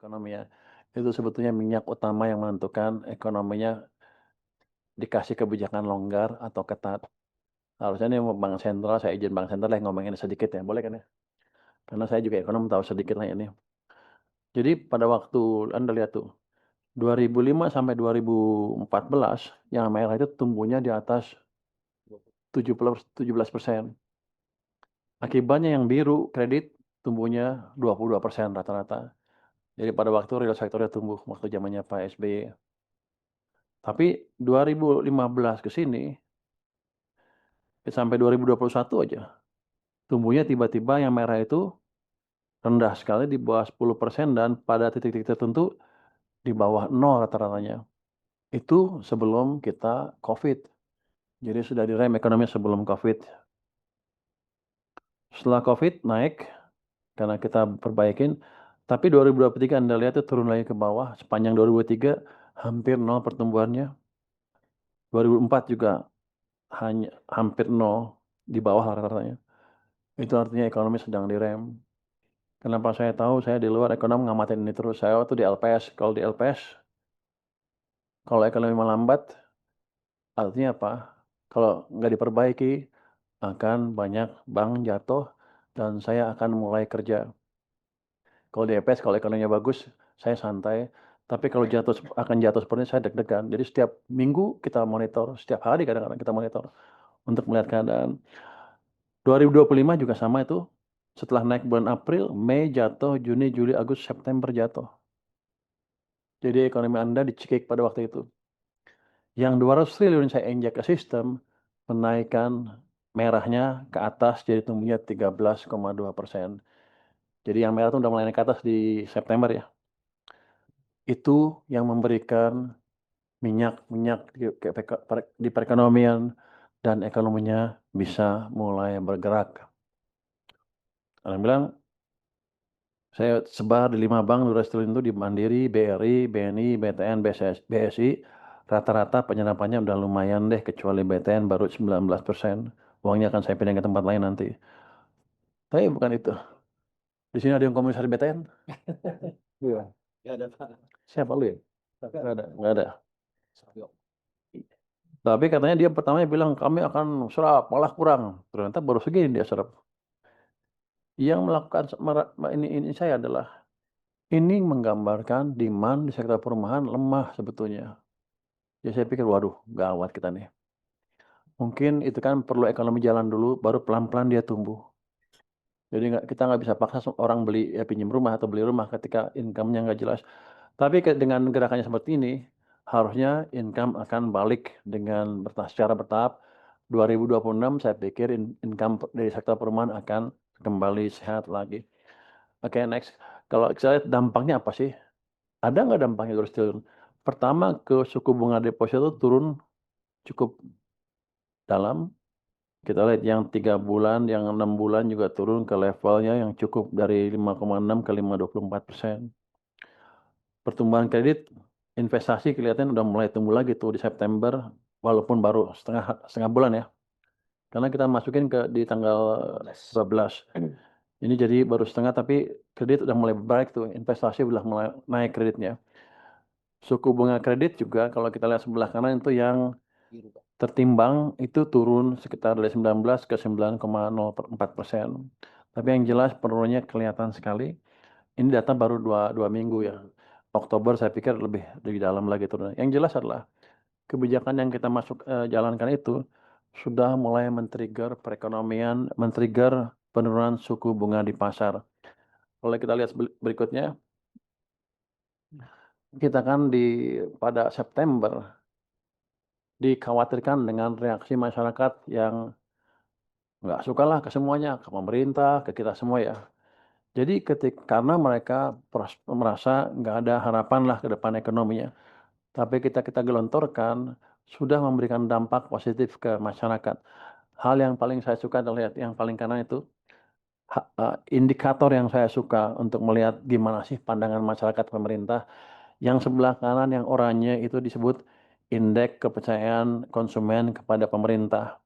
ekonominya. Itu sebetulnya minyak utama yang menentukan ekonominya dikasih kebijakan longgar atau ketat. Harusnya nih bank sentral, saya izin bank sentral yang ngomongin sedikit ya, boleh kan ya? Karena saya juga ekonom tahu sedikit lah ini. Jadi pada waktu Anda lihat tuh, 2005 sampai 2014 yang merah itu tumbuhnya di atas 17%. Akibatnya yang biru kredit tumbuhnya 22% rata-rata. Jadi pada waktu real sektornya tumbuh waktu zamannya Pak SBY. Tapi 2015 ke sini sampai 2021 aja tumbuhnya tiba-tiba yang merah itu rendah sekali di bawah 10% dan pada titik-titik tertentu di bawah 0 rata-ratanya. Itu sebelum kita COVID. Jadi sudah direm ekonomi sebelum COVID. Setelah COVID naik karena kita perbaikin, tapi 2023 Anda lihat itu turun lagi ke bawah, sepanjang 2023 hampir 0 pertumbuhannya. 2004 juga hanya hampir 0 di bawah rata-ratanya. Itu artinya ekonomi sedang direm. Kenapa saya tahu? Saya di luar ekonom ngamatin ini terus. Saya waktu di LPS. Kalau di LPS, kalau ekonomi melambat, artinya apa? Kalau nggak diperbaiki, akan banyak bank jatuh dan saya akan mulai kerja. Kalau di LPS, kalau ekonominya bagus, saya santai. Tapi kalau akan jatuh seperti ini, saya deg-degan. Jadi setiap minggu kita monitor, setiap hari kadang-kadang kita monitor untuk melihat keadaan. 2025 juga sama itu. Setelah naik bulan April, Mei jatuh, Juni, Juli, Agustus, September jatuh. Jadi ekonomi Anda dicekik pada waktu itu. Yang 200 triliun saya injek ke sistem, menaikkan merahnya ke atas jadi tumbuhnya 13,2%. Jadi yang merah itu udah mulai naik ke atas di September ya. Itu yang memberikan minyak di perekonomian dan ekonominya bisa mulai bergerak. Orang bilang, saya sebar di 5 bank 200 triliun itu di Mandiri, BRI, BNI, BTN, BSI. Rata-rata penyerapannya udah lumayan deh, kecuali BTN baru 19%. Uangnya akan saya pindah ke tempat lain nanti. Tapi bukan itu. Di sini ada yang komisaris BTN? Iya. Ya ada Pak. Siapa lu ya? Nggak ada, nggak ada. Tapi katanya dia pertamanya bilang kami akan serap, malah kurang. Ternyata baru segini dia serap. Yang melakukan ini saya adalah ini menggambarkan demand di sektor perumahan lemah sebetulnya. Ya saya pikir waduh gawat kita nih. Mungkin itu kan perlu ekonomi jalan dulu, baru pelan-pelan dia tumbuh. Jadi kita nggak bisa paksa orang beli ya pinjam rumah atau beli rumah ketika income-nya nggak jelas. Tapi dengan gerakannya seperti ini, harusnya income akan balik dengan secara bertahap. 2026 saya pikir income dari sektor perumahan akan kembali sehat lagi. Oke, next. Kalau kita lihat dampaknya apa sih? Ada nggak dampaknya 200 triliun? Pertama, ke suku bunga deposito itu turun cukup dalam. Kita lihat yang 3 bulan, yang 6 bulan juga turun ke levelnya yang cukup dari 5,6 ke 5,24%. Pertumbuhan kredit, investasi kelihatan udah mulai tumbuh lagi tuh di September, walaupun baru setengah bulan ya. Karena kita masukin di tanggal 12. Ini jadi baru setengah tapi kredit udah mulai baik tuh, investasi udah mulai naik kreditnya. Suku bunga kredit juga kalau kita lihat sebelah kanan itu yang tertimbang itu turun sekitar dari 19 ke 9,04%. Tapi yang jelas penurunannya kelihatan sekali. Ini data baru dua minggu ya. Oktober saya pikir lebih dalam lagi turun. Yang jelas adalah kebijakan yang kita jalankan itu sudah mulai men-trigger perekonomian, men-trigger penurunan suku bunga di pasar. Kalau kita lihat berikutnya, kita kan pada September dikhawatirkan dengan reaksi masyarakat yang nggak suka lah ke semuanya, ke pemerintah, ke kita semua ya. Jadi karena mereka merasa nggak ada harapan lah ke depan ekonominya. Tapi kita gelontorkan sudah memberikan dampak positif ke masyarakat. Hal yang paling saya suka adalah yang paling kanan itu indikator yang saya suka untuk melihat gimana sih pandangan masyarakat pemerintah. Yang sebelah kanan yang oranye itu disebut indeks kepercayaan konsumen kepada pemerintah.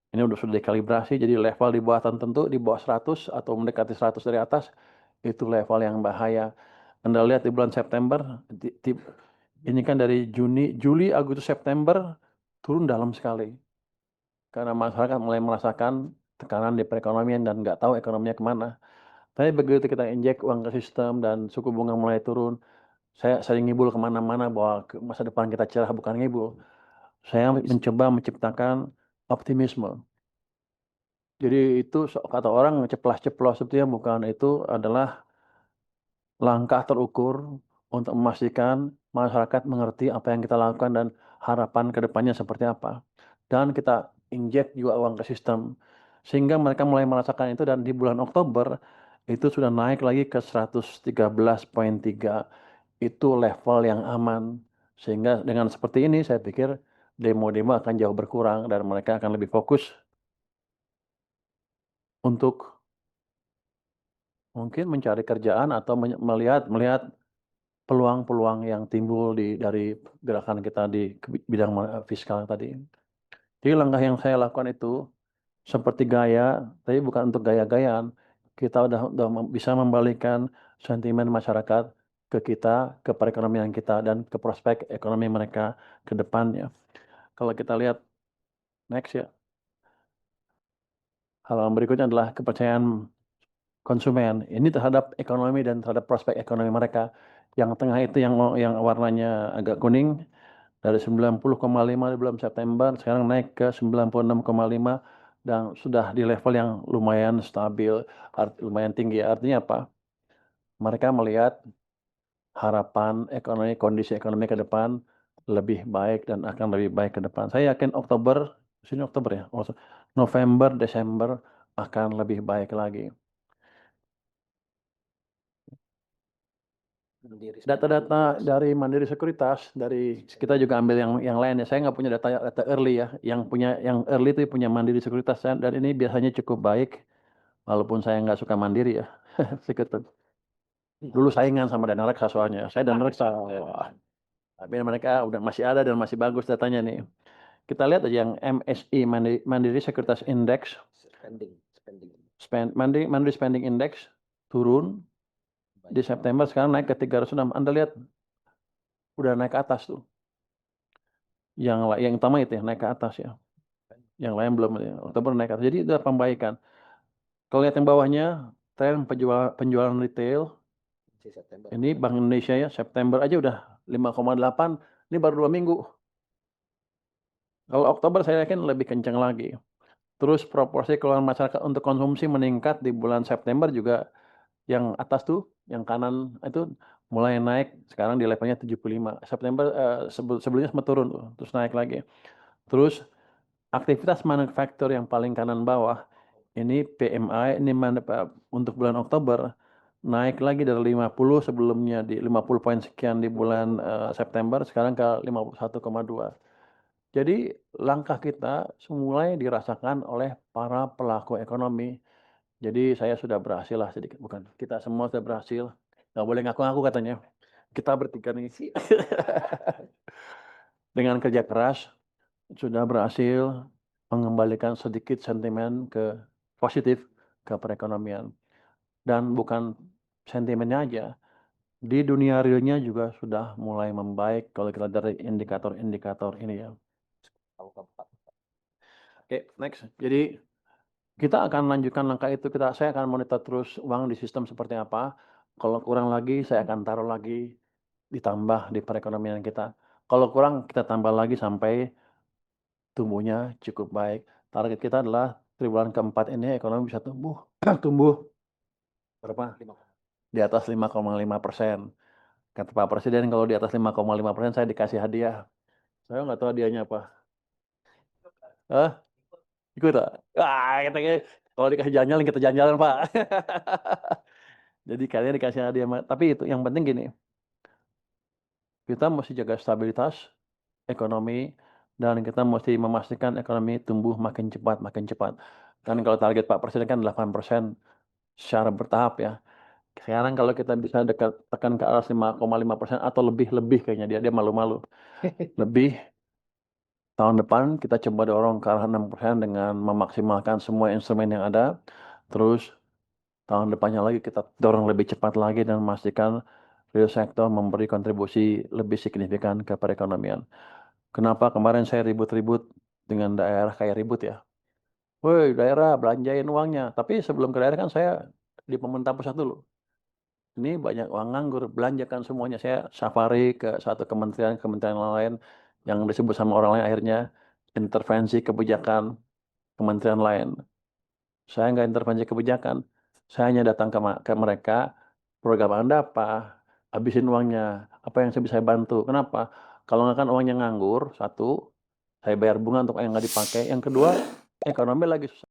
Ini sudah dikalibrasi jadi level di bawah 100 atau mendekati 100 dari atas itu level yang bahaya. Anda lihat di bulan September, ini kan dari Juli, Agustus, September turun dalam sekali. Karena masyarakat mulai merasakan tekanan di perekonomian dan nggak tahu ekonominya kemana. Tapi begitu kita injek uang ke sistem dan suku bunga mulai turun, saya sering ngibul kemana-mana bahwa masa depan kita cerah, bukan ngibul. Saya mencoba menciptakan optimisme. Jadi itu kata orang ceplas-ceplos itu ya, bukan, itu adalah langkah terukur untuk memastikan masyarakat mengerti apa yang kita lakukan dan harapan ke depannya seperti apa. Dan kita injek juga uang ke sistem. Sehingga mereka mulai merasakan itu dan di bulan Oktober itu sudah naik lagi ke 113,3. Itu level yang aman. Sehingga dengan seperti ini saya pikir demo-demo akan jauh berkurang dan mereka akan lebih fokus untuk mungkin mencari kerjaan atau melihat peluang-peluang yang timbul dari gerakan kita di bidang fiskal tadi. Jadi langkah yang saya lakukan itu seperti gaya, tapi bukan untuk gaya-gayaan. Kita udah bisa membalikan sentimen masyarakat ke kita, ke perekonomian kita, dan ke prospek ekonomi mereka ke depannya. Kalau kita lihat next ya, hal berikutnya adalah kepercayaan konsumen. Ini terhadap ekonomi dan terhadap prospek ekonomi mereka. Yang tengah itu yang warnanya agak kuning, dari 90,5 di bulan September, sekarang naik ke 96,5 dan sudah di level yang lumayan stabil, lumayan tinggi. Artinya apa? Mereka melihat harapan ekonomi, kondisi ekonomi ke depan lebih baik dan akan lebih baik ke depan. Saya yakin Oktober, sini Oktober ya, November, Desember akan lebih baik lagi. Data-data dari Mandiri Sekuritas, dari kita juga ambil yang lain ya. Saya nggak punya data early ya. Yang early itu punya Mandiri Sekuritas dan ini biasanya cukup baik, walaupun saya nggak suka Mandiri ya. Sekuritas. Dulu saingan sama Dana Reksa soalnya. Saya Dana Reksa. Wah. Tapi mereka udah masih ada dan masih bagus datanya nih. Kita lihat aja yang MSI Mandiri Sekuritas Index. Mandiri Spending Index turun di September, sekarang naik ke 306. Anda lihat udah naik ke atas tuh. Yang utama itu ya, naik ke atas ya. Yang lain belum ya. Oktober naik ke atas. Jadi itu pembaikan. Kalau lihat yang bawahnya, tren penjualan retail. Ini Bank Indonesia ya, September aja udah 5,8. Ini baru 2 minggu. Kalau Oktober saya yakin lebih kencang lagi. Terus proporsi keluaran masyarakat untuk konsumsi meningkat di bulan September juga. Yang atas tuh, yang kanan itu mulai naik. Sekarang di levelnya 75. September sebelumnya sempat turun tuh, terus naik lagi. Terus aktivitas manufaktur yang paling kanan bawah, ini PMI, ini untuk bulan Oktober, naik lagi dari 50 sebelumnya di 50 poin sekian di bulan September, sekarang ke 51,2. Jadi langkah kita mulai dirasakan oleh para pelaku ekonomi. Jadi saya sudah berhasil lah sedikit, bukan, kita semua sudah berhasil. Nggak boleh ngaku-ngaku katanya. Kita bertiga nih sih. Dengan kerja keras, sudah berhasil mengembalikan sedikit sentimen ke positif ke perekonomian. Dan bukan sentimennya aja, di dunia realnya juga sudah mulai membaik kalau kita dari indikator-indikator ini ya. Oke, next. Jadi kita akan lanjutkan langkah itu. Saya akan monitor terus uang di sistem seperti apa. Kalau kurang lagi, saya akan taruh lagi, ditambah di perekonomian kita. Kalau kurang, kita tambah lagi sampai tumbuhnya cukup baik. Target kita adalah triwulan keempat ini ekonomi bisa tumbuh berapa? Di atas 5,5%. Kata Pak Presiden kalau di atas 5,5% saya dikasih hadiah. Saya nggak tahu hadiahnya apa. Hah? Ikut tak? Katanya kalau dikasih jalan-jalan kita jalan-jalan Pak. Jadi kalian dikasih hadiah. Tapi itu yang penting gini. Kita mesti jaga stabilitas ekonomi dan kita mesti memastikan ekonomi tumbuh makin cepat, makin cepat. Dan kalau target Pak Presiden kan 8% secara bertahap ya. Sekarang kalau kita bisa tekan ke atas 5,5% atau lebih kayaknya dia malu-malu. Lebih, tahun depan kita coba dorong ke arah 6% dengan memaksimalkan semua instrumen yang ada. Terus tahun depannya lagi kita dorong lebih cepat lagi dan memastikan real sektor memberi kontribusi lebih signifikan ke perekonomian. Kenapa kemarin saya ribut-ribut dengan daerah kayak ribut ya? "Woi daerah belanjain uangnya." Tapi sebelum ke daerah kan saya di pemerintah pusat dulu. Ini banyak uang nganggur, belanjakan semuanya. Saya safari ke satu kementerian lain yang disebut sama orang lain akhirnya intervensi kebijakan kementerian lain. Saya nggak intervensi kebijakan, saya hanya datang ke mereka, "Program Anda apa? Habisin uangnya, apa yang bisa saya bantu?" Kenapa? Kalau nggak kan uangnya nganggur, satu, saya bayar bunga untuk yang nggak dipakai, yang kedua, ekonomi lagi susah.